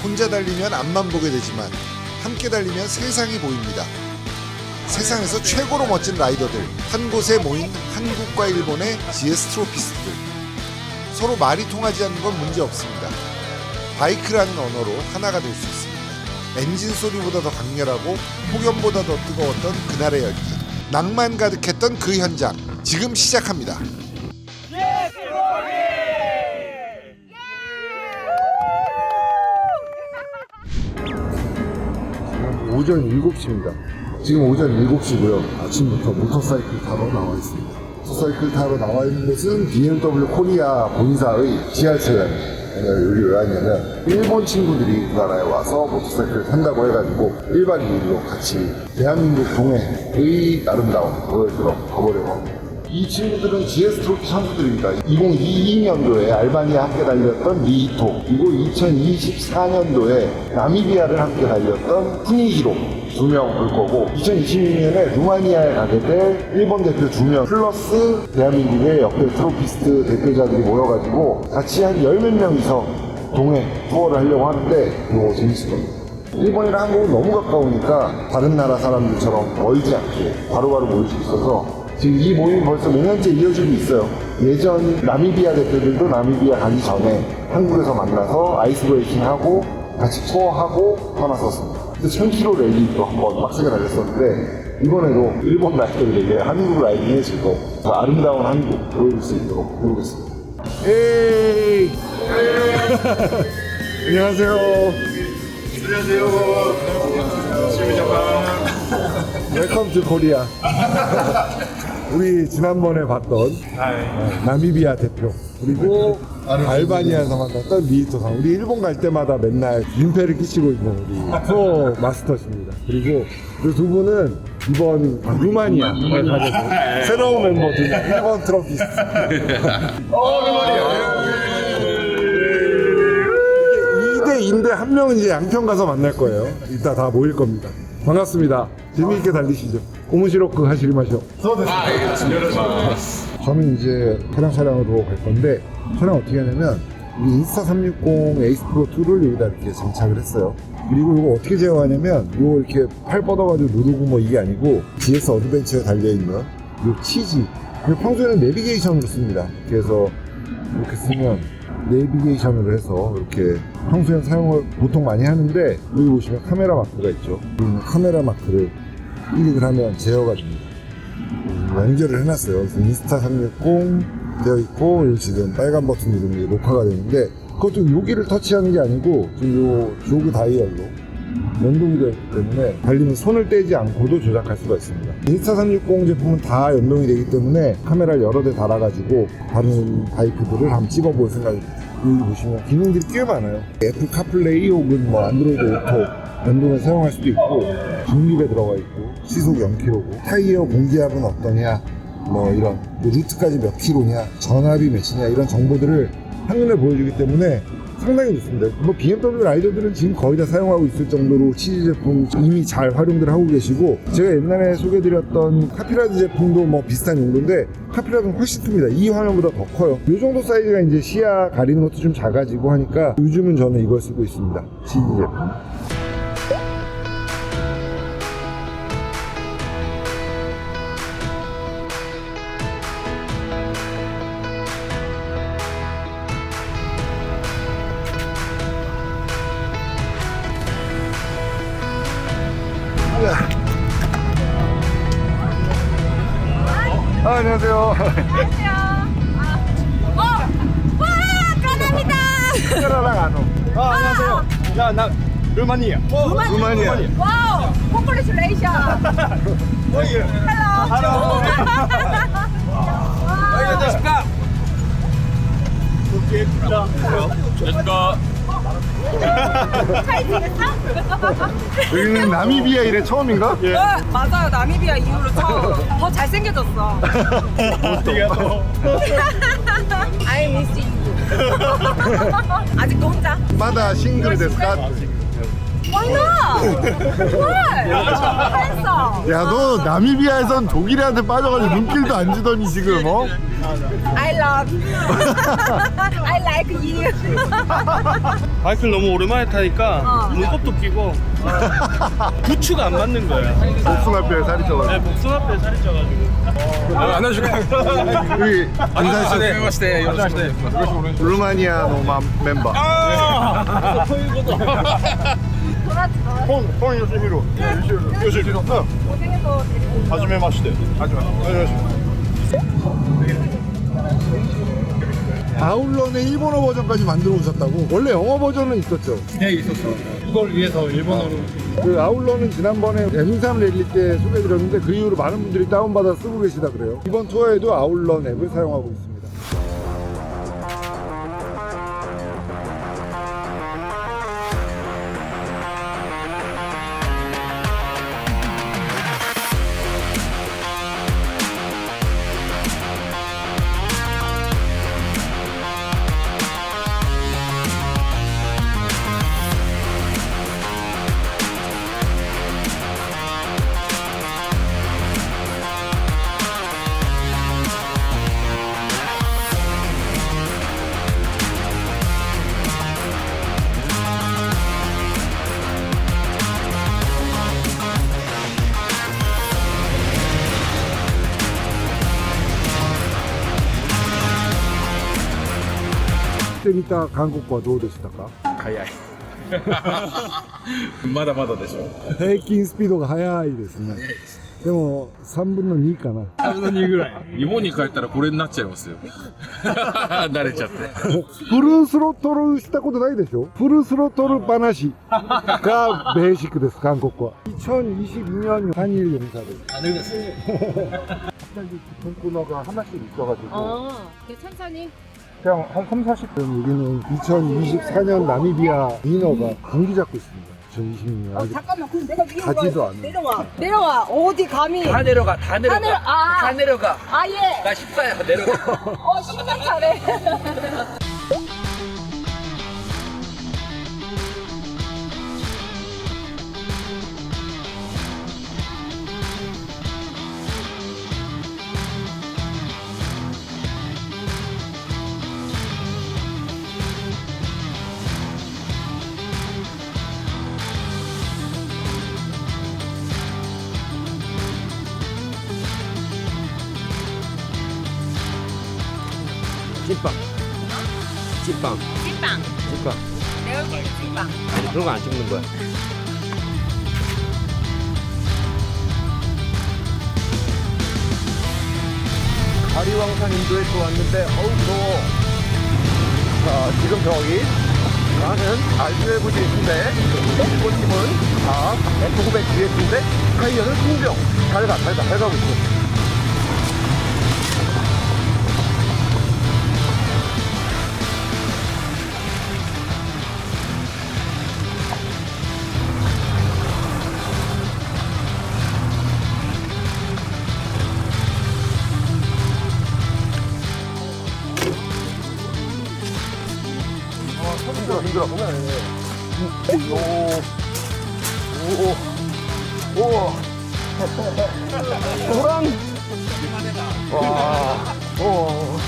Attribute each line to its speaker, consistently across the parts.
Speaker 1: 혼자 달리면 앞만 보게 되지만 함께 달리면 세상이 보입니다. 세상에서 최고로 멋진 라이더들, 한 곳에 모인 한국과 일본의 GS 트로피스트들. 서로 말이 통하지 않는 건 문제 없습니다. 바이크라는 언어로 하나가 될 수 있습니다. 엔진 소리보다 더 강렬하고 폭염보다 더 뜨거웠던 그날의 열기. 낭만 가득했던 그 현장, 지금 시작합니다. 오전 7시입니다. 지금 오전 7시고요. 아침부터 모터사이클 타러 나와 있습니다. 모터사이클 타러 나와 있는 곳은 BMW 코리아 본사의 지하철站. 여기 왜 왔냐면 일본 친구들이 우리나라에 와서 모터사이클을 탄다고 해가지고 1박 2일로 같이 대한민국 동해의 아름다운 보여주러 가보려고 합니다. 이 친구들은 GS 트로피 선수들입니다. 2022년도에 알바니아 함께 달렸던 리히토, 그리고 2024년도에 나미비아를 함께 달렸던 푸니히로 2명 올 거고, 2026년에 루마니아에 가게 될 일본 대표 2명 플러스 대한민국의 역대 트로피스트 대표자들이 모여가지고 같이 한 10몇 명이서 동해 투어를 하려고 하는데 이거 재밌을 겁니다. 일본이랑 한국은 너무 가까우니까 다른 나라 사람들처럼 멀지 않게 바로바로 모일 수 있어서 지금 이 모임이 벌써 몇 년째 이어지고 있어요. 예전 나미비아 대표들도 나미비아 가기 전에 한국에서 만나서 아이스 브레이킹하고 같이 투어하고 떠났었습니다. 근데 1000km 랠리도 한번 빡세게 달렸었는데 이번에도 일본 라이더들에게 한국 라이딩의 즐거움, 아름다운 한국 보여줄 수 있도록 해보겠습니다. 에이! 안녕하세요.
Speaker 2: 안녕하세요.
Speaker 1: 웰컴 투 코리아. 우리 지난번에 봤던 나미비아 대표, 그리고 알바니아에서 만났던 리히토상. 우리 일본 갈 때마다 맨날 민폐를 끼치고 있는 우리 투어 마스터십니다. 그리고 그 두 분은 이번 루마니아에 가셔서 새로운 멤버 2명, 일본 트로피스트.
Speaker 2: 루마니아.
Speaker 1: 2대2인데 한 명은 이제 양평 가서 만날 거예요. 이따 다 모일 겁니다. 반갑습니다. 재미있게 달리시죠. 오모시로크 하시리마쇼. 저는 이제 촬영으로 갈 건데, 촬영 어떻게 하냐면 우리 인스타 360 에이스 프로 2를 여기다 이렇게 장착을 했어요. 그리고 이거 어떻게 제어하냐면 이거 이렇게 팔 뻗어가지고 누르고 뭐 이게 아니고 GS 어드벤처에 달려있는 이 치지, 평소에는 내비게이션으로 씁니다. 그래서 이렇게 쓰면 내비게이션으로 해서 이렇게 평소에 사용을 보통 많이 하는데, 여기 보시면 카메라 마크가 있죠. 카메라 마크를 클릭을 하면 제어가 됩니다. 연결을 해놨어요. 그래서 인스타 360 되어 있고, 여기 지금 빨간 버튼 누르면 녹화가 되는데, 그것도 여기를 터치하는 게 아니고 지금 요 조그 다이얼로 연동이 되어 있기 때문에 달리면 손을 떼지 않고도 조작할 수가 있습니다. 인스타 360 제품은 다 연동이 되기 때문에 카메라를 여러 대 달아가지고 다른 바이크들을 한번 찍어볼 생각입니다. 여기 보시면 기능들이 꽤 많아요. 애플 카플레이 혹은 뭐 안드로이드 오토 연동을 사용할 수도 있고, 중립에 들어가 있고, 시속 0km고, 타이어 공기압은 어떠냐, 뭐 이런 루트까지 몇 킬로냐, 전압이 몇이냐, 이런 정보들을 한눈에 보여주기 때문에 상당히 좋습니다. 뭐 BMW 라이더들은 지금 거의 다 사용하고 있을 정도로 치즈 제품 이미 잘 활용들 하고 계시고, 제가 옛날에 소개해드렸던 카피라드 제품도 뭐 비슷한 용도인데 카피라드는 훨씬 큽니다. 이 화면보다 더 커요. 이 정도 사이즈가 이제 시야 가리는 것도 좀 작아지고 하니까 요즘은 저는 이걸 쓰고 있습니다. 치즈 제품. 안녕하세요.
Speaker 3: 안녕하세요. 와, 감사합니다.
Speaker 1: 카메라랑 안 오.
Speaker 2: 안녕하세요. 야, 나 루마니아. 루마니아.
Speaker 3: 와우, congratulations. Hello.
Speaker 1: 여기는 나미비아 이래 처음인가?
Speaker 2: 예.
Speaker 3: 맞아요, 나미비아 이후로 더 잘생겨졌어. I miss you. 아직도 혼자?
Speaker 1: 마다 싱글 데스까?
Speaker 3: Why not? Why? 했어.
Speaker 1: 야, 너 나미비아에선 독일한테 빠져가지고 눈길도 안 주더니 지금 어?
Speaker 3: I love you. I like you.
Speaker 2: 바이크를 너무 오랜만에 타니까 눈곱도 끼고 부추가 안 맞는 거야.
Speaker 1: 복숭아뼈에 살이 쪄가지고.
Speaker 2: 네, 복숭아뼈에 살이 쪄가지고. 안녕하십니까.
Speaker 1: 여기 안녕하세요. 루마니아 노마 멤버. 폰 요시히로. 요시히로.
Speaker 3: 고생해서 데리고.
Speaker 1: 하지메 마시대. 아울런의 일본어 버전까지 만들어 오셨다고? 원래 영어 버전은 있었죠?
Speaker 2: 네, 있었어. 이걸 위해서 일본어로.
Speaker 1: 그 아울런은 지난번에 M3 랠리 때 소개해드렸는데 그 이후로 많은 분들이 다운받아 쓰고 계시다 그래요. 이번 투어에도 아울런 앱을 사용하고 있습니다. 이따 한국과どうでしたか?
Speaker 4: 早いまだまだでしょ
Speaker 1: 平均スピードが速いですね。でも3分の2かな。
Speaker 4: 3分の2ぐらい日本に帰ったらこれになっちゃいますよ慣れちゃって
Speaker 1: フルスロットルしたことないでしょ。フルスロットル話がベーシックです韓国は。2022년 한일 용사들.
Speaker 4: 안 읽었어요
Speaker 1: 갑자기 깊은 코너가 하나씩 있어가지고
Speaker 3: 천천히.
Speaker 1: 그냥 한 3, 40분 여기는 2024년 나미비아 위너가 공기 잡고 있습니다. 2026년 아직
Speaker 3: 잠깐만, 그럼 내가 위에
Speaker 1: 가지도 않은.
Speaker 3: 내려와. 어디 감히?
Speaker 5: 다 내려가, 다 내려가. 다 내려가.
Speaker 3: 아 예.
Speaker 5: 나 14야, 내려가.
Speaker 3: 신경 잘해.
Speaker 5: 찐빵. 찐빵.
Speaker 3: 찐빵.
Speaker 5: 찐빵.
Speaker 3: 내 얼굴 찐빵.
Speaker 5: 아니, 그런 거 안 찍는 거야. 가리왕산 인도에 또 왔는데, 어우, 더워. 자, 지금 저기, 나는 알주의 부지인데, 일본 팀은 다 F900 GS인데, 타이어는 순정. 잘 가고 있어. 힘들어. 오. 호랑. 와. 오.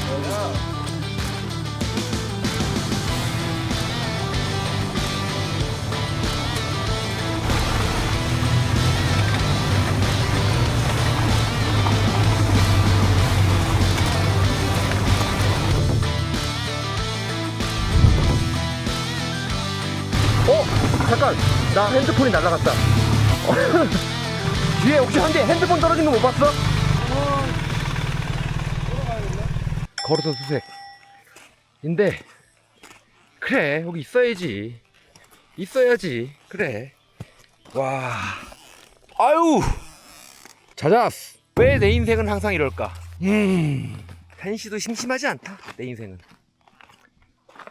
Speaker 5: 잠깐, 나 핸드폰이 날아갔다. 뒤에 혹시 핸드폰 떨어진 거 못 봤어? 걸어서 수색. 인데, 그래, 여기 있어야지. 그래. 와. 아유! 자자스! 왜 내 인생은 항상 이럴까? 한시도 심심하지 않다, 내 인생은.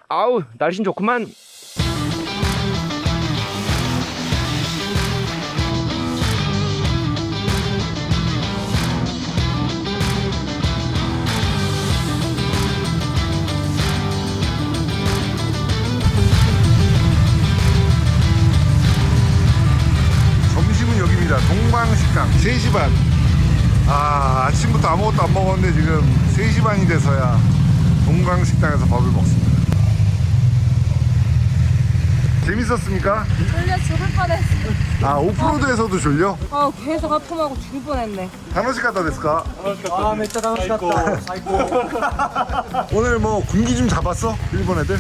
Speaker 5: 아우, 날씬 좋구만.
Speaker 1: 식당 3시 반. 아, 아침부터 아무것도 안 먹었는데 지금 3시 반이 돼서야 동강식당에서 밥을 먹습니다. 재밌었습니까?
Speaker 3: 졸려 죽을 뻔했어.
Speaker 1: 아, 오프로드에서도 졸려?
Speaker 3: 계속 아픔하고 죽을 뻔했네.
Speaker 1: 楽しかったですか?
Speaker 2: 아, 진짜楽しかった.
Speaker 1: 오늘 뭐 군기 좀 잡았어? 일본 애들?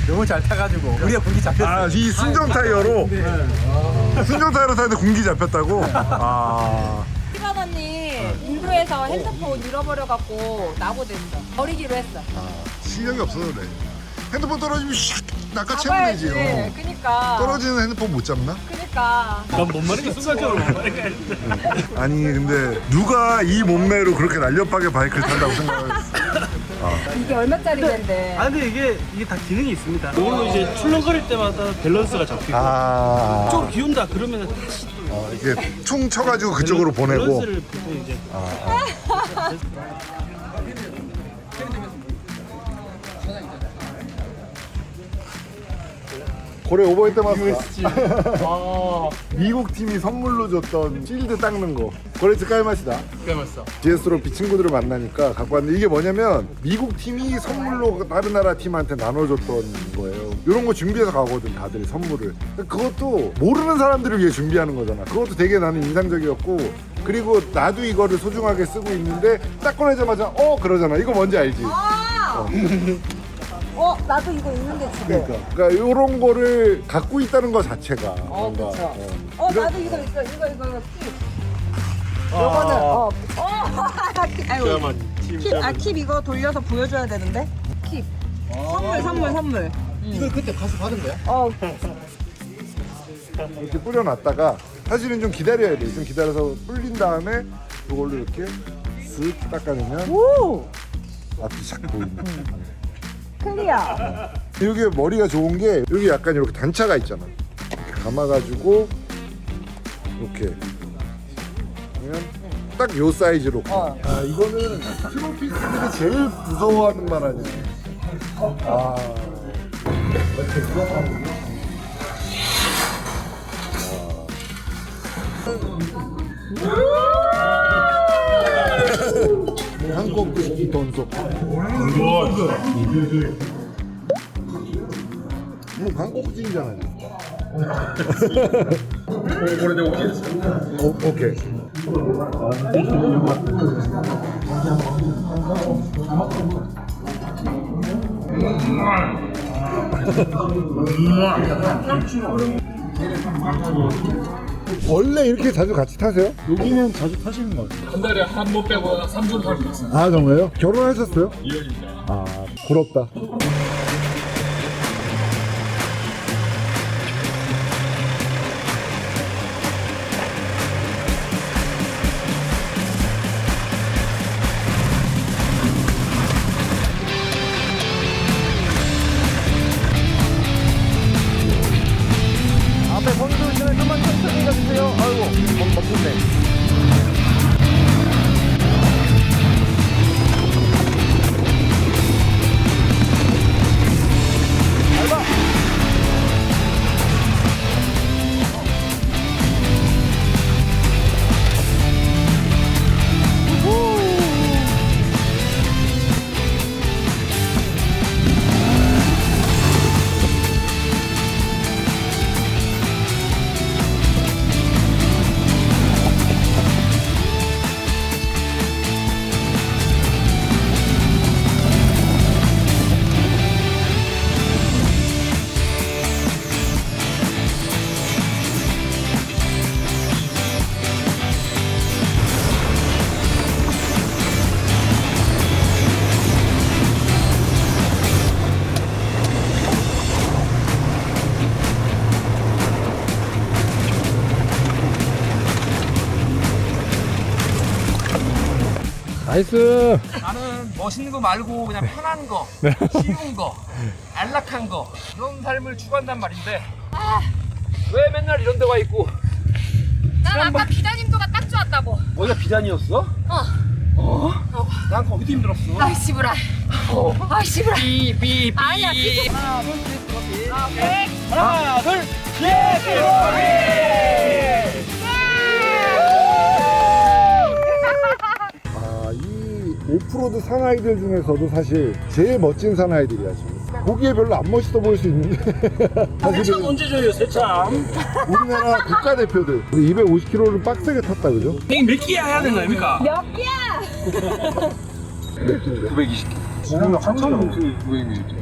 Speaker 2: 너무 잘 타가지고 우리가 분기 잡혔어.
Speaker 1: 아, 이 순정 타이어로? 순정 타이어로 타는데 군기 잡혔다고? 아.
Speaker 3: 시간 언니 인도에서 핸드폰 잃어버려갖고 낙오됐어. 버리기로 했어.
Speaker 1: 실력이 없어서 그래. 핸드폰 떨어지면 샥 낚아채면 되지.
Speaker 3: 그니까.
Speaker 1: 떨어지는 핸드폰 못 잡나?
Speaker 3: 그니까.
Speaker 2: 난못 마르게 순간적으로 못 마르게.
Speaker 1: 아니 근데 누가 이 몸매로 그렇게 날렵하게 바이크를 탄다고 생각했어.
Speaker 3: 이게 얼마짜리 밴데?
Speaker 2: 아 근데 이게 다 기능이 있습니다. 이걸로 이제 출렁거릴 때마다 밸런스가 잡히고
Speaker 1: 아,
Speaker 2: 좀 기운다 그러면 다시
Speaker 1: 이렇게 총 쳐가지고 그쪽으로 보내고.
Speaker 2: 밸런스를 보고 이제
Speaker 1: 고래 오버헤드 마스터. 미국 팀이 선물로 줬던 실드 닦는 거. 고래 스카이 맛이다.
Speaker 4: 깨봤어.
Speaker 1: GS로피 친구들을 만나니까 갖고 왔는데 이게 뭐냐면 미국 팀이 선물로 다른 나라 팀한테 나눠줬던 거예요. 이런 거 준비해서 가거든 다들 선물을. 그것도 모르는 사람들을 위해 준비하는 거잖아. 그것도 되게 나는 인상적이었고, 그리고 나도 이거를 소중하게 쓰고 있는데 딱 꺼내자마자 그러잖아. 이거 뭔지 알지?
Speaker 3: 나도 이거 있는데 집에.
Speaker 1: 그러니까 이런 거를 갖고 있다는 거 자체가 뭔가,
Speaker 3: 그쵸.
Speaker 1: 이런-
Speaker 3: 나도 이거 있어. 이거 킵. 요거는 아이고. 킵 이거 돌려서 보여줘야 되는데. 킵. 선물.
Speaker 5: 이걸 그때 가서 받은 거야?
Speaker 1: 이렇게 뿌려놨다가 사실은 좀 기다려야 돼. 좀 기다려서 불린 다음에 이걸로 이렇게 쓱 닦아내면
Speaker 3: 오!
Speaker 1: 앞이 싹 보이는.
Speaker 3: 클리어.
Speaker 1: 여기 머리가 좋은 게 여기 약간 이렇게 단차가 있잖아. 이렇게 감아가지고 이렇게 그러면 딱 요 사이즈로. 아, 이거는 트로피스들이 제일 무서워하는 말 아니야. 한국 돈속. 뭐 한국인이잖아요.
Speaker 4: 오래되고 오겠어.
Speaker 1: 오케이. 원래 이렇게 자주 같이 타세요?
Speaker 2: 여기는 자주 타시는 것 같아요.
Speaker 4: 한 달에 한 번 빼고 3주를 살고 있어.
Speaker 1: 아, 정말요? 결혼하셨어요?
Speaker 4: 2년입니다.
Speaker 1: 아, 부럽다.
Speaker 5: 앞에 선수들은 좀만 천천히 가주세요. 아이고, 멈췄네.
Speaker 1: 나이스.
Speaker 5: 나는 멋있는 거 말고 그냥 편한 거, 쉬운 거, 안락한 거 이런 삶을 추구한단 말인데 왜 맨날 이런 데 와 있고
Speaker 3: 난 아까 비단인도가 딱 좋았다고.
Speaker 5: 어디가 비단이었어? 난 거기도 힘들었어.
Speaker 3: 아이 씨부라. 아이 씨부라.
Speaker 5: 삐삐삐.
Speaker 3: 아니야, 삐.
Speaker 5: 하나 둘 셋. 그렇지.
Speaker 3: 오케이.
Speaker 5: 하나 둘 예!
Speaker 1: 오프로드 사나이들 중에서도 사실 제일 멋진 사나이들이야 지금. 보기에 별로 안 멋있어 보일 수 있는데 사실은
Speaker 2: 언제 줘요 새참?
Speaker 1: 우리나라 국가대표들 250km를 빡세게 탔다 그죠?
Speaker 2: 몇 끼야 해야 되는 거 아닙니까?
Speaker 3: 몇 개야?
Speaker 5: 920km. 지금 한참 넘지. 920km.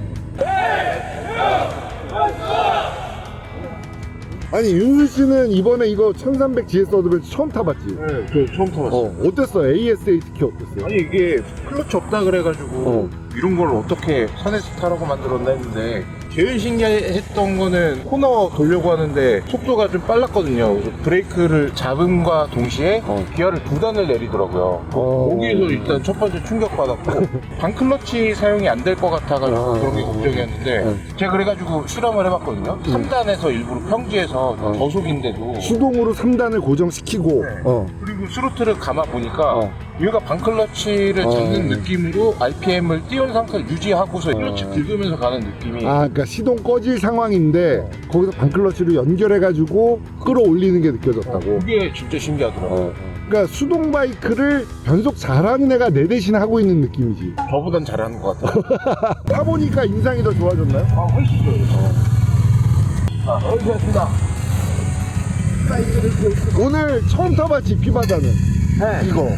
Speaker 1: 아니 윤수 씨는 이번에 이거 1300 GS 어드벤처 처음 타봤지?
Speaker 5: 네, 저 처음 타봤어요.
Speaker 1: 어땠어? ASA 특히 어땠어요?
Speaker 5: 아니 이게 클러치 없다 그래가지고 이런 걸 어떻게 산에서 타라고 만들었나 했는데 제일 신기했던 거는 코너 돌려고 하는데 속도가 좀 빨랐거든요. 그래서 브레이크를 잡음과 동시에 기어를 2단을 내리더라고요. 거기에서 일단 첫 번째 충격받았고 반클러치 사용이 안 될 것 같아가지고 그런 게 걱정이었는데 제가 그래가지고 실험을 해봤거든요. 3단에서 일부러 평지에서 저속인데도
Speaker 1: 수동으로 3단을 고정시키고
Speaker 5: 그리고 스로틀을 감아 보니까 얘가 반클러치를 잡는 느낌으로 RPM을 띄운 상태를 유지하고서 클러치 긁으면서 가는 느낌이.
Speaker 1: 아 그러니까 시동 꺼질 상황인데 거기서 반클러치로 연결해가지고 끌어올리는 게 느껴졌다고.
Speaker 5: 그게 진짜 신기하더라고요.
Speaker 1: 그러니까 수동 바이크를 변속 잘하는 애가 내 대신 하고 있는 느낌이지.
Speaker 5: 저보단 잘하는 것 같아요.
Speaker 1: 타보니까 인상이 더 좋아졌나요?
Speaker 5: 아, 훨씬 좋아요. 고맙습니다.
Speaker 1: 오늘 처음 타봤지 피바다는.
Speaker 6: 네.
Speaker 1: 이거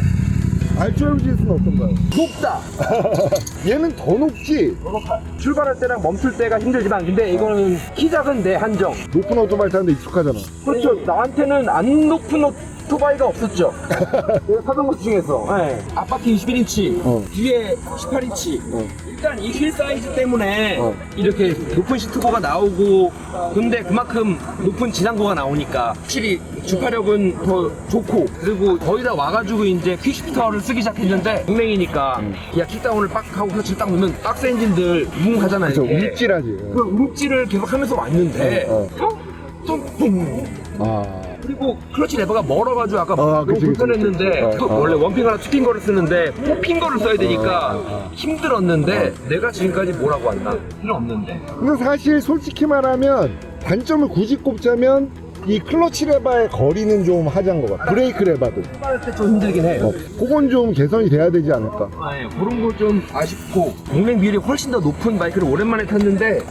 Speaker 1: 알트로지스는 어떤가요?
Speaker 6: 높다.
Speaker 1: 얘는 더 높지?
Speaker 6: 출발할 때랑 멈출 때가 힘들지만 근데 이거는 키 작은 내 한정.
Speaker 1: 높은 오토바이 타는데 익숙하잖아.
Speaker 6: 그렇죠. 나한테는 안 높은 오토바이가 없었죠. 내가 타던 것 중에서 앞바퀴 21인치 뒤에 18인치 일단 이 휠 사이즈 때문에 이렇게 높은 시트고가 나오고 근데 그만큼 높은 지상고가 나오니까 확실히 주파력은 더 좋고 그리고 거의 다 와가지고 이제 퀵시프터를 쓰기 시작했는데 동맹이니까 그냥 킥다운을 빡 하고 클러치를 딱 놓으면 박스 엔진들 웅하잖아요.
Speaker 1: 그래서
Speaker 6: 이게.
Speaker 1: 움찔하지.
Speaker 6: 그 움찔을 계속 하면서 왔는데 뚱뚱
Speaker 1: 아.
Speaker 6: 그리고 클러치 레버가 멀어가지고 아까 너무
Speaker 1: 그치, 그치.
Speaker 6: 불편했는데 원래 원핑거나 투핑거를 쓰는데 포핑거를 써야 되니까 힘들었는데 내가 지금까지 뭐라고 왔나? 필요 없는데
Speaker 1: 근데 사실 솔직히 말하면 단점을 굳이 꼽자면 이 클러치 레바의 거리는 좀 하자인 것 같아. 브레이크 레바도.
Speaker 6: 출발할 때 좀 힘들긴 해요.
Speaker 1: 그건 좀 개선이 돼야 되지 않을까.
Speaker 6: 그런 거 좀 아쉽고 공랭 비율이 훨씬 더 높은 바이크를 오랜만에 탔는데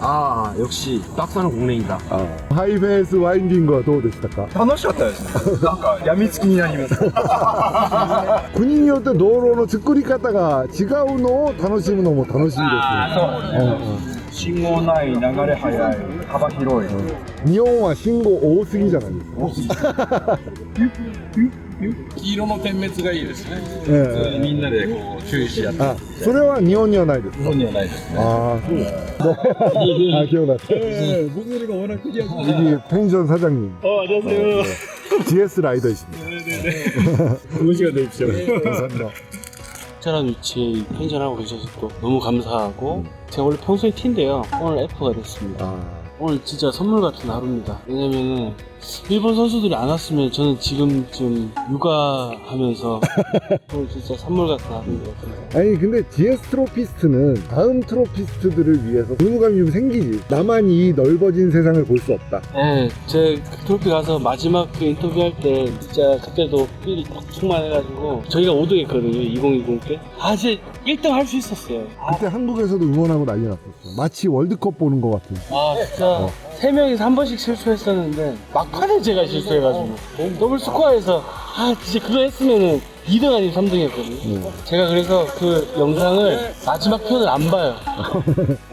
Speaker 6: 역시 박스는 공랭이다.
Speaker 1: 하이베이스 와인딩과どうでしたか?
Speaker 5: 楽しかったですね。なんか病みつきになります。
Speaker 1: 国によって道路の作り方が違うのを楽しむのも楽しいですね。
Speaker 5: 信号ない、流れ速い、幅広い。
Speaker 1: 日本は信号多すぎじゃないですか。
Speaker 4: 黄色の点滅がいいですね。
Speaker 1: ええ
Speaker 4: みんなでこう注意し合って。
Speaker 1: あ、それは日本にはないですか?
Speaker 4: 日本にはないですね。
Speaker 1: 아, 아, 기억났어요.
Speaker 2: 목소리가 워낙 특이하고.
Speaker 1: 여기 펜션 사장님.
Speaker 2: 안녕하세요.
Speaker 1: GS 라이더이십니다.
Speaker 2: 좋은 시간 되십시오.
Speaker 1: 감사합니다.
Speaker 7: 특별한 위치에 펜션하고 계셔서 또 너무 감사하고 제가 원래 평소에 T인데요 오늘 F가 됐습니다. 오늘 진짜 선물 같은 하루입니다. 왜냐면은 일본 선수들이 안 왔으면 저는 지금쯤 육아하면서 오늘 진짜 선물 같은 하루인 것 같아요.
Speaker 1: 아니 근데 GS 트로피스트는 다음 트로피스트들을 위해서 의무감이 좀 생기지. 나만 이 넓어진 세상을 볼 수 없다.
Speaker 7: 네, 제 트로피 가서 마지막 그 인터뷰할 때 진짜 그때도 필이 딱 충만해가지고 저희가 5등 했거든요 2020 때. 진짜 1등 할 수 있었어요.
Speaker 1: 그때 한국에서도 응원하고 난리 났었어. 마치 월드컵 보는 것 같은.
Speaker 7: 진짜 3명이서 한 번씩 실수했었는데 막판에 제가 실수해가지고 더블 스코어에서 진짜 그거 했으면은 2등 아니면 3등 했거든요. 제가 그래서 그 영상을 마지막 편을 안 봐요.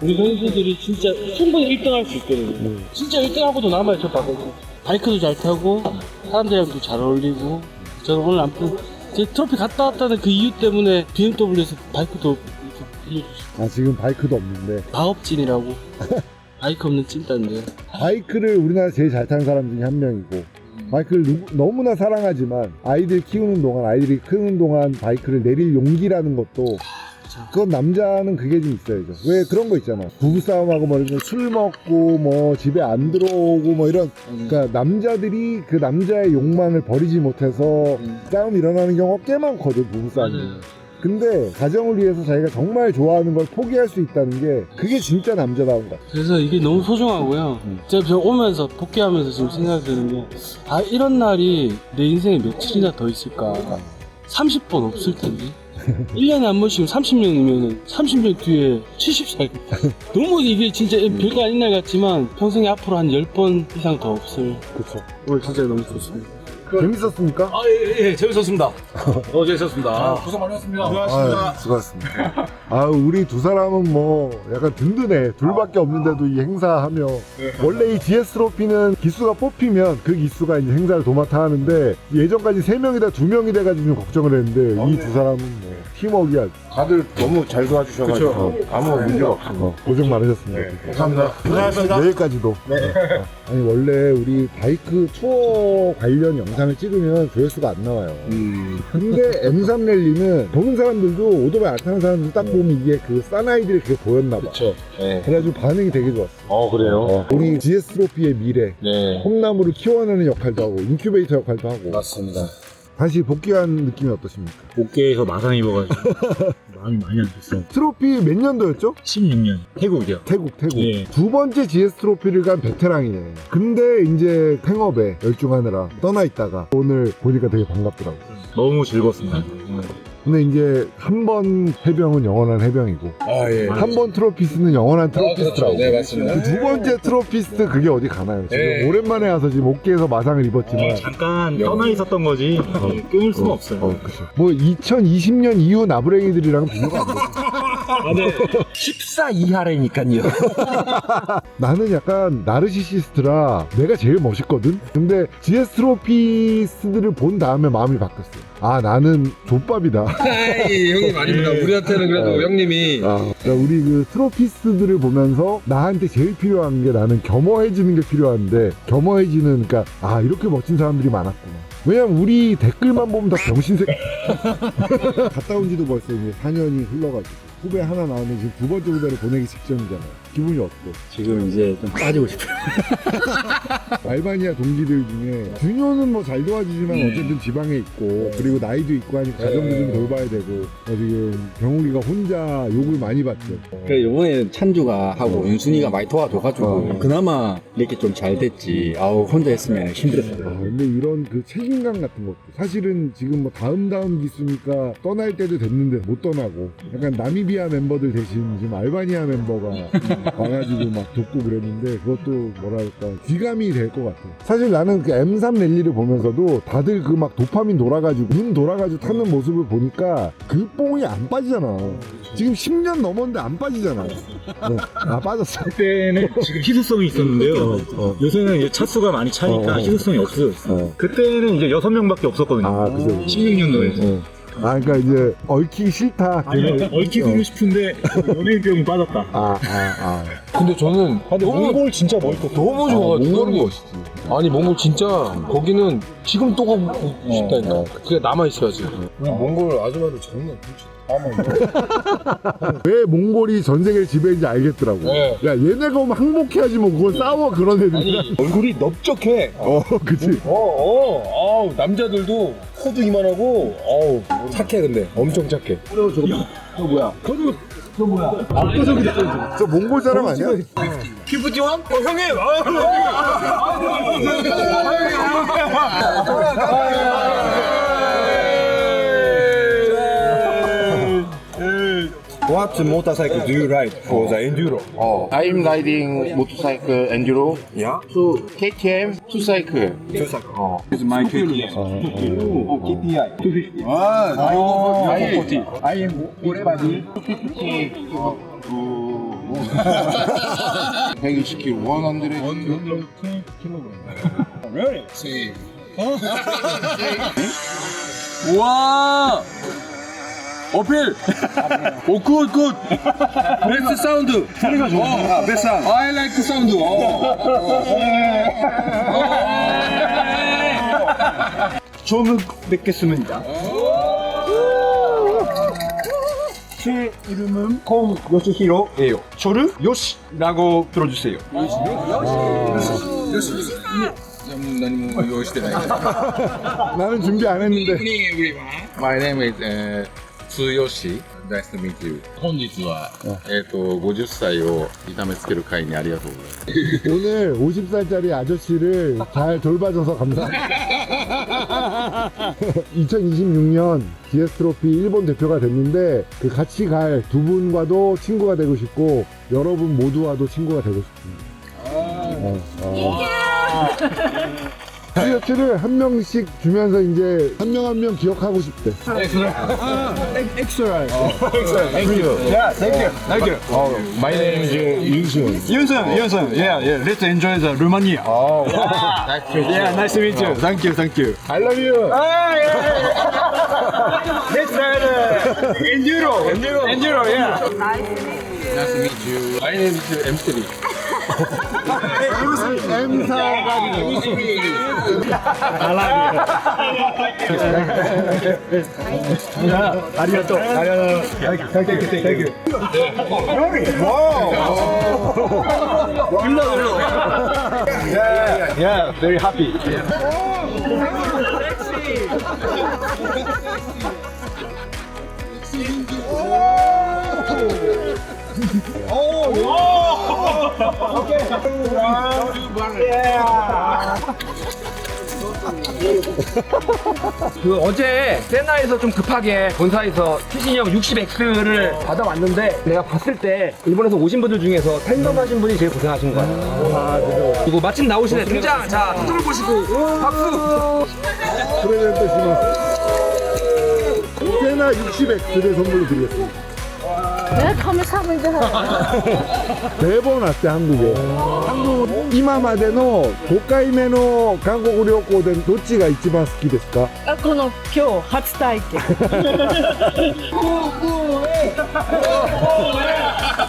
Speaker 7: 우리 선수들이 진짜 충분히 1등 할 수 있거든요. 진짜 1등 하고도 남아요. 저 봤거든요. 바이크도 잘 타고 사람들이랑도 잘 어울리고 저는 오늘 아무튼 제 트로피 갔다 왔다는 그 이유 때문에 BMW에서 바이크도 빌려주시고
Speaker 1: 지금 바이크도 없는데.
Speaker 7: 바업진이라고 바이크 없는 찐따인데요.
Speaker 1: 바이크를 우리나라 제일 잘 타는 사람 중에 한 명이고 바이크를 너무나 사랑하지만 아이들 키우는 동안 아이들이 크는 동안 바이크를 내릴 용기라는 것도 그건 남자는 그게 좀 있어야죠. 왜 그런 거 있잖아. 부부싸움하고 뭐 술 먹고 뭐 집에 안 들어오고 뭐 이런 그러니까 남자들이 그 남자의 욕망을 버리지 못해서 싸움이 일어나는 경우가 꽤 많거든 부부싸움이. 근데 가정을 위해서 자기가 정말 좋아하는 걸 포기할 수 있다는 게 그게 진짜 남자다운 것 같아.
Speaker 7: 그래서 이게 너무 소중하고요. 제가 오면서 복귀하면서 지금 생각이 드는 게 이런 날이 내 인생에 며칠이나 더 있을까. 30번 없을 텐데 1년에 한 번씩 30년이면 30년 뒤에 70살. 너무 이게 진짜 별거 아닌 날 같지만 평생에 앞으로 한 10번 이상 더 없을.
Speaker 1: 그쵸.
Speaker 7: 오늘 진짜 너무 좋습니다.
Speaker 1: 재밌었습니까?
Speaker 6: 예, 재밌었습니다. 재밌었습니다. 고생 많으셨습니다.
Speaker 1: 아, 수고하셨습니다. 아, 우리 두 사람은 뭐 약간 든든해. 둘밖에 없는데도 이 행사하며. 원래 이 GS 트로피는 기수가 뽑히면 그 기수가 이제 행사를 도맡아 하는데 예전까지 3명이다 2명이 돼가지고 좀 걱정을 했는데 이 두 사람은 뭐 팀워크야.
Speaker 5: 다들 너무 잘 도와주셔가지고 아무 문제가 없습니다.
Speaker 1: 고생 많으셨습니다.
Speaker 5: 감사합니다.
Speaker 1: 내일까지도. 아니 원래 우리 바이크 투어 관련 영상을 찍으면 조회수가 안 나와요. 근데 M3 랠리는 보는 사람들도 오토바이 안 타는 사람들 딱 보면 이게 그 사나이들이 그게 보였나 봐.
Speaker 6: 그쵸. 네.
Speaker 1: 그래가지고 반응이 되게 좋았어.
Speaker 6: 그래요?
Speaker 1: 우리 GS 트로피의 미래,
Speaker 6: 네.
Speaker 1: 홈나무를 키워내는 역할도 하고 인큐베이터 역할도 하고.
Speaker 6: 맞습니다.
Speaker 1: 다시 복귀한 느낌이 어떠십니까?
Speaker 8: 어깨에서 마상 입어가지고 마음이 많이 안 좋았어요.
Speaker 1: 트로피 몇 년도였죠?
Speaker 8: 16년 태국이요.
Speaker 1: 태국.
Speaker 8: 예.
Speaker 1: 두 번째 GS 트로피를 간 베테랑이네. 근데 이제 팽업에 열중하느라 떠나 있다가 오늘 보니까 되게 반갑더라고.
Speaker 8: 너무 즐거웠습니다.
Speaker 1: 근데 이제 한 번 해병은 영원한 해병이고
Speaker 6: 예.
Speaker 1: 한 번 트로피스트는 영원한 트로피스트라고.
Speaker 6: 네, 맞습니다.
Speaker 1: 두 번째 트로피스트 그게 어디 가나요? 지금
Speaker 6: 네.
Speaker 1: 오랜만에 와서 지금 어깨에서 마상을 입었지만
Speaker 8: 잠깐 떠나 있었던 거지 끊을 수가 없어요.
Speaker 1: 그쵸. 뭐 2020년 이후 나부랭이들이랑은 비교가 안 되죠.
Speaker 6: 14 이하라니까요.
Speaker 1: 나는 약간 나르시시스트라 내가 제일 멋있거든? 근데 GS 트로피스트들을 본 다음에 마음이 바뀌었어요. 아, 나는 족밥이다.
Speaker 6: 형님 아닙니다. 우리한테는 그래도 형님이
Speaker 1: 그러니까 우리 그 트로피스트들을 보면서 나한테 제일 필요한 게 나는 겸허해지는 게 필요한데 겸허해지는 그러니까 아 이렇게 멋진 사람들이 많았구나. 왜냐면 우리 댓글만 보면 다 병신색. 갔다 온 지도 벌써 이제 4년이 흘러가지고 후배 하나 나오면 지금 두 번째 후배를 보내기 직전이잖아요. 기분이 어때?
Speaker 8: 지금 이제 좀 빠지고 싶어요.
Speaker 1: 알바니아 동기들 중에 준효는 뭐 잘 도와주지만 어쨌든 지방에 있고 그리고 나이도 있고 하니까 가정도 좀 돌봐야 되고 지금 병욱이가 혼자 욕을 많이 받죠.
Speaker 9: 그래 요번에 찬주가 하고 윤순이가 많이 도와줘가지고 그나마 이렇게 좀 잘 됐지. 아우 혼자 했으면 힘들었어요.
Speaker 1: 근데 이런 그 책임감 같은 것도 사실은 지금 뭐 다음 기수니까 떠날 때도 됐는데 못 떠나고 약간 나미비아 멤버들 대신 지금 알바니아 멤버가 와가지고 막 돕고 그랬는데 그것도 뭐랄까 귀감이 될 것 같아. 사실 나는 그 M3 랠리를 보면서도 다들 그 막 도파민 돌아가지고 눈 돌아가지고 타는 모습을 보니까 그 뽕이 안 빠지잖아. 지금 10년 넘었는데 안 빠지잖아. 아 빠졌어.
Speaker 8: 그때는 지금 희소성이 있었는데요. 요새는 이제 차수가 많이 차니까 희소성이 없어졌어요. 그때는 이제 6명밖에 없었거든요.
Speaker 1: 아 그죠.
Speaker 8: 16년도에.
Speaker 1: 아 그러니까 이제 얽히기 싫다.
Speaker 8: 얽히고 싶은데 연예인병이 빠졌다.
Speaker 6: 근데 저는 몽골 진짜 멋있고 너무 좋아가지고 몽골은 멋있지. 아니 몽골 진짜 거기는 지금 또 가고 싶다니까. 그게 남아있어야지. 몽골 아줌마들 장난
Speaker 1: 왜 몽골이 전 세계를 지배했는지 알겠더라고.
Speaker 6: 네.
Speaker 1: 야 얘네가 오면 항복해야지 뭐 그걸 싸워 그런 애들이랑.
Speaker 6: 얼굴이 넓적해.
Speaker 1: 그치.
Speaker 6: 남자들도 코도 이만하고 착해. 근데 엄청 착해.
Speaker 1: 저 몽골 사람 아니야?
Speaker 6: 피부지원? 형님!
Speaker 5: What motorcycle do you ride for the enduro?
Speaker 9: I'm riding motorcycle enduro.
Speaker 5: Yeah.
Speaker 9: So KTM two cycle.
Speaker 5: It's my KTM. KPI. 250. I am
Speaker 9: 120kg, 100.
Speaker 5: Really?
Speaker 6: 우와! 어필! 오, 굿! 베스트 사운드! 소리가 좋아.
Speaker 5: 베스트 사운드.
Speaker 6: I like 사운드.
Speaker 5: 처음 뵙겠습니다. 제 이름은 콩 요시히로예요. 저를 요시라고 들어주세요.
Speaker 1: 나는 준비 안 했는데.
Speaker 9: My name is Tsuyoshi. Nice to meet you. 本日は50歳を痛めつける会にありがとうございます。
Speaker 1: 오늘 50살짜리 아저씨를 잘 돌봐줘서 감사합니다. 2026년 GS 트로피 일본 대표가 됐는데 그 같이 갈 두 분과도 친구가 되고 싶고 여러분 모두와도 친구가 되고 싶습니다. 티셔츠를 한 명씩 주면서 이제 한 명 한 명 기억하고 싶대.
Speaker 8: Excellent. Thank you. Yeah, thank you. Thank you.
Speaker 1: My name is 윤수현.
Speaker 8: Yunsun. Yeah. Let's enjoy the Romania. Yeah, nice to meet you. Thank you.
Speaker 1: I love you.
Speaker 8: Let's ride enduro. Yeah.
Speaker 9: Nice to meet you. My name is M3.
Speaker 8: 아리가또. Thank you. Yeah, very happy.
Speaker 6: 그 어제 세나에서 좀 급하게 본사에서 최신형 60X를 받아왔는데 내가 봤을 때 일본에서 오신 분들 중에서 팬덤하신 분이 제일 고생하신 거야. 그리고 마침 나오시네. 등장. 자, 표정을 보시고 박수.
Speaker 1: 프레젠토 시마스. 세나 60X를 선물로 드리겠습니다. 매번 왔대 한국에. 한국 이마마데노 도카이메노 한국으로 오고 된 도치가 이치반 스키ですか?
Speaker 10: この今日初体験。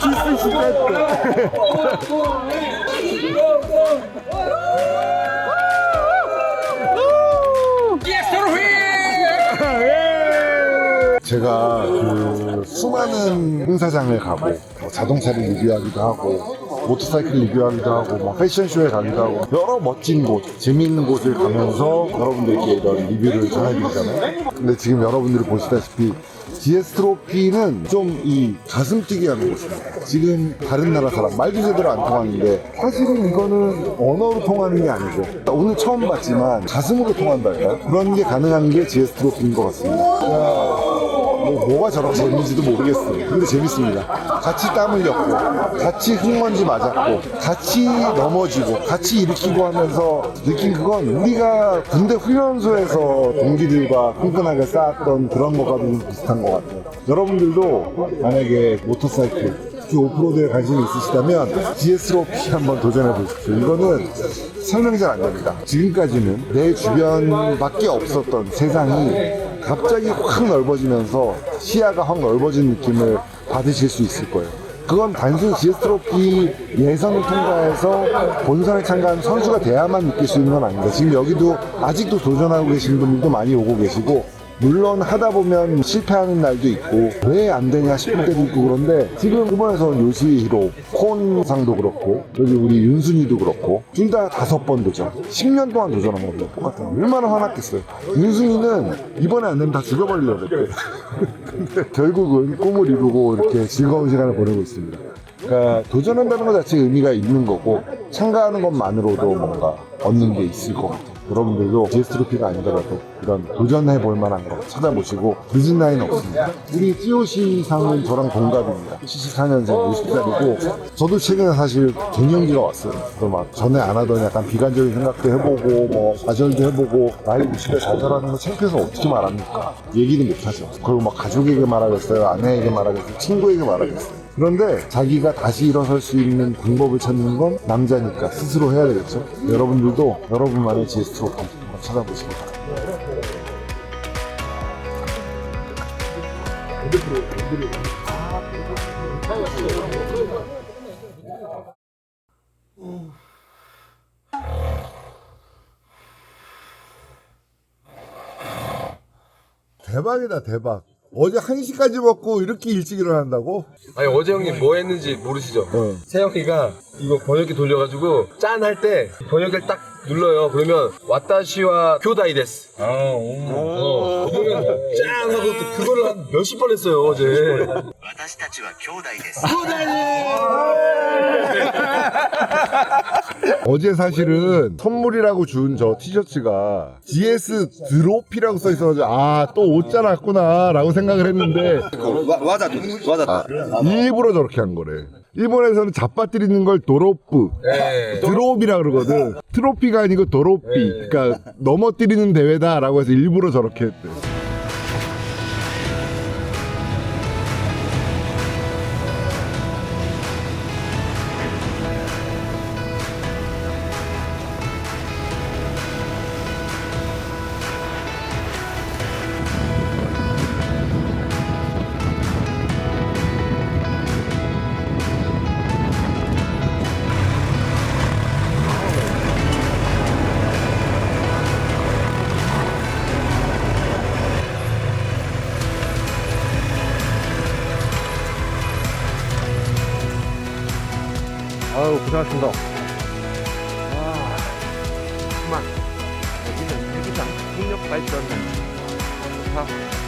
Speaker 1: 키스 시켰대. 제가 그 수많은 행사장을 가고 뭐 자동차를 리뷰하기도 하고 모터사이클 리뷰하기도 하고 뭐 패션쇼에 가기도 하고 여러 멋진 곳, 재미있는 곳을 가면서 여러분들께 이런 리뷰를 전해드리잖아요. 근데 지금 여러분들이 보시다시피 GS 트로피는 좀 이 가슴 뛰게 하는 곳입니다. 지금 다른 나라 사람 말도 제대로 안 통하는데 사실은 이거는 언어로 통하는 게 아니죠. 오늘 처음 봤지만 가슴으로 통한달까요? 그런 게 가능한 게 GS 트로피인 것 같습니다. 뭐가 저렇게 재밌는지도 모르겠어요. 근데 재밌습니다. 같이 땀 흘렸고, 같이 흙먼지 맞았고, 같이 넘어지고, 같이 일으키고 하면서 느낀 그건 우리가 군대 훈련소에서 동기들과 끈끈하게 쌓았던 그런 거가 좀 비슷한 것 같아요. 여러분들도 만약에 모터사이클, 특히 오프로드에 관심이 있으시다면 GS 트로피 한번 도전해 보십시오. 이거는 설명이 잘 안 됩니다. 지금까지는 내 주변밖에 없었던 세상이 갑자기 확 넓어지면서 시야가 확 넓어진 느낌을 받으실 수 있을 거예요. 그건 단순히 GS 트로피 예선을 통과해서 본선에 참가한 선수가 돼야만 느낄 수 있는 건 아닙니다. 지금 여기도 아직도 도전하고 계시는 분들도 많이 오고 계시고, 물론 하다 보면 실패하는 날도 있고 왜 안 되냐 싶을 때도 있고, 그런데 지금 일본에서는 요시히로, 콘상도 그렇고 여기 우리 윤순이도 그렇고 둘 다 5번 도전, 10년 동안 도전한 겁니다. 똑같아요. 얼마나 화났겠어요. 윤순이는 이번에 안 되면 다 죽여버리려고 했대요. 근데 결국은 꿈을 이루고 이렇게 즐거운 시간을 보내고 있습니다. 그러니까 도전한다는 것 자체에 의미가 있는 거고, 참가하는 것만으로도 뭔가 얻는 게 있을 것 같아요. 여러분들도 GS 트로피가 아니더라도 이런 도전해 볼 만한 거 찾아보시고 늦은 나이는 없습니다. 우리 COC 상은 저랑 동갑입니다. 74년생 50살이고 저도 최근에 사실 갱년기가 왔어요. 그래서 막 전에 안 하던 약간 비관적인 생각도 해보고 뭐 좌절도 해보고 나이 50에 좌절하는 거 창피해서 어떻게 말합니까? 얘기는 못하죠. 그리고 막 가족에게 말하겠어요, 아내에게 말하겠어요, 친구에게 말하겠어요. 그런데 자기가 다시 일어설 수 있는 방법을 찾는 건 남자니까 스스로 해야 되겠죠. 여러분들도 여러분만의 GS 트로피 한번 찾아보시기 바랍니다. 대박이다, 대박. 어제 1시까지 먹고 이렇게 일찍 일어난다고?
Speaker 5: 아니 어제 형님 뭐 했는지 모르시죠? 세영이가 이거 번역기 돌려가지고 짠 할 때 번역기를 딱
Speaker 6: 눌러요. 그러면 와타시와 교다이 데스. 그러면 짠 하고 또 그거를 한 몇십 번 했어요 어제.
Speaker 1: 어제 사실은 선물이라고 준 저 티셔츠가 GS 드로피라고 써 있어가지고 아 또 옷자 났구나 라고 생각을 했는데 일부러 저렇게 한 거래. 일본에서는 잡아뜨리는 걸 도로프, 드롭이라 그러거든. 트로피가 아니고 도로피. 그러니까 넘어뜨리는 대회다라고 해서 일부러 저렇게 했대.
Speaker 5: 아유, 고생하셨습니다. 그만. 여기는 대기상 풍력 발전. 좋다.